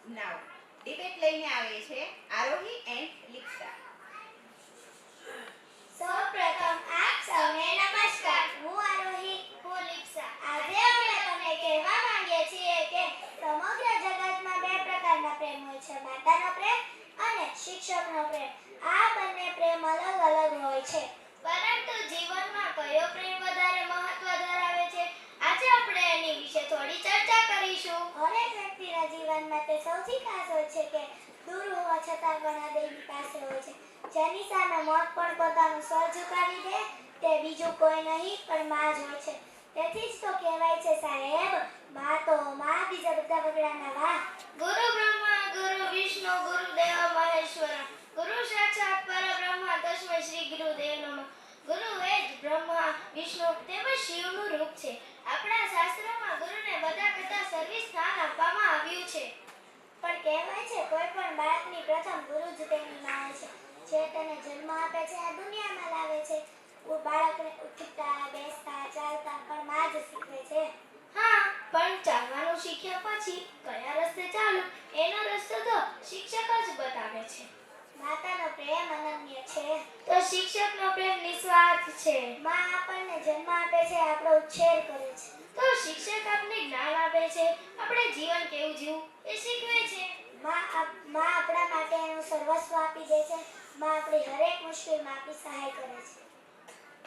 નાવ debate લઈને આવે છે આરોહી એન્ડ લિપ્સા. સૌપ્રથમ આપ સૌને નમસ્કાર. હું આરોહી, હું લિપ્સા. આજે અમે તમને કહેવા માંગીએ છીએ કે સમગ્ર જગતમાં બે પ્રકારના પ્રેમ હોય છે, માતાનો પ્રેમ અને શિક્ષકનો પ્રેમ. આ બંને પ્રેમ અલગ અલગ હોય છે, પરંતુ જીવનમાં કયો પ્રેમ વધારે મહત્વ ધરાવે છે, આજે આપણે એની વિશે થોડી ચર્ચા કરીશું. દરેક વ્યક્તિના જીવનમાં તે સૌથી ખાસ હોય છે કે દૂર હોવા છતાં પણ આ દેવી પાસે હોય છે, જેની સામે મોત પણ પોતાનું સ્વર ઝુકાવી દે તે બીજું કોઈ નહીં પણ માં જ હોય છે. તેથી જ તો કહેવાય છે સાહેબ, માં તો માં, બીજા બધા બગડાના વાહ. ગુરુ બ્રહ્મા ગુરુ વિષ્ણુ ગુરુદેવ મહેશ્વર, ગુરુ સાક્ષાત પરબ્રહ્મ તસ્મૈ શ્રી ગુરુદેવ નમઃ. ગુરુ એ જ બ્રહ્મા વિષ્ણુ તેમજ શિવનું રૂપ છે. આપણા શાસ્ત્રોમાં ગુરુને બધા કરતા સર્વી સ્થાન આપવામાં આવ્યું છે. પણ કહેવાય છે કોઈ પણ બાળકની પ્રથમ ગુરુ જ તેની માં હોય છે, જે તેને જન્મ આપે છે, આ દુનિયામાં લાવે છે. બાળકને ઉઠતા, બેસતા, ચાલતા પણ માં જ શીખવે છે. હા, પણ ચાલવાનું શીખ્યા પછી કયા રસ્તે ચાલવું એનો રસ્તો તો શિક્ષક જ બતાવે છે. માતાનો પ્રેમ અનન્ય છે, તો શિક્ષકનો પ્રેમ નિસ્વાર્થ છે. માં આપણને જન્મ આપે છે, આપણો ઉછેર કરે છે, તો શિક્ષક આપણને જ્ઞાન આપે છે, આપણે જીવન કેવું જીવવું એ શીખવે છે. માં આપણા માટે એનું સર્વસ્વ આપી દે છે. માં આપણી હરેક મુશ્કેલીમાં આપણી સહાય કરે છે.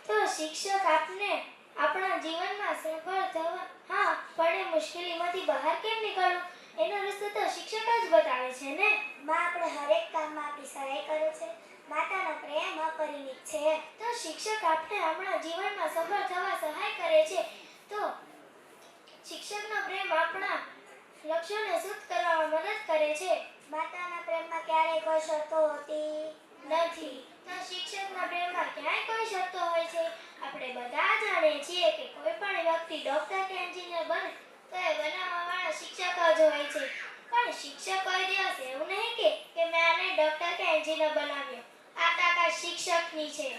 તો શિક્ષક આપને આપણા જીવનમાં સફળ થવા, હા, પણ એ મુશ્કેલીમાંથી બહાર કેમ નીકળવું એનો રસ્તો તો શિક્ષક જ બતાવે છે ને. માં આપણે હરેક કામમાં આપણી સહાય કરે છે. માતાનો પ્રેમ અપરિમિત છે, તો શિક્ષક આપણે આપણા જીવનમાં સફળ થવા સહાય કરે છે. તો શિક્ષકનો પ્રેમ આપણા લક્ષ્યોને સિદ્ધ કરવામાં મદદ કરે છે. માતાના પ્રેમમાં ક્યારેય કોઈ શરતો હોતી નથી, તો શિક્ષકના પ્રેમમાં ક્યાંય કોઈ શરતો હોય છે. આપણે બધા જાણીએ છીએ કે કોઈ પણ વ્યક્તિ ડોક્ટર કે એન્જિનિયર બને તો એ બનાવવાવાળા શિક્ષક જ હોય છે. પણ શિક્ષક કોઈ દિવસ એવું નહીં કે મેં આને ડોક્ટર કે એન્જિનિયર બનાવ્યો, આ તાકાત શિક્ષકની છે.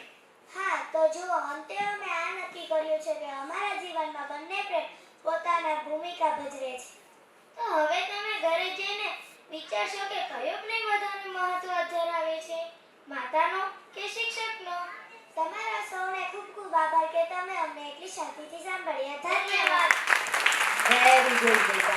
હા, તો જુઓ, અંતે અમે આ નક્કી કર્યું છે કે અમારા જીવનમાં બંને પ્રેમ પોતાના ભૂમિકા ભજવે છે. તો હવે તમે ઘરે જઈને વિચારશો કે કયો પ્રેમ વધારે મહત્વ ધરાવે છે, માતાનો કે શિક્ષકનો. તમારા સૌને ખૂબ ખૂબ આભાર કે તમે અમને એટલી શાંતિથી સાંભળ્યા. ધન્યવાદ. વેરી ગુડ બેટા.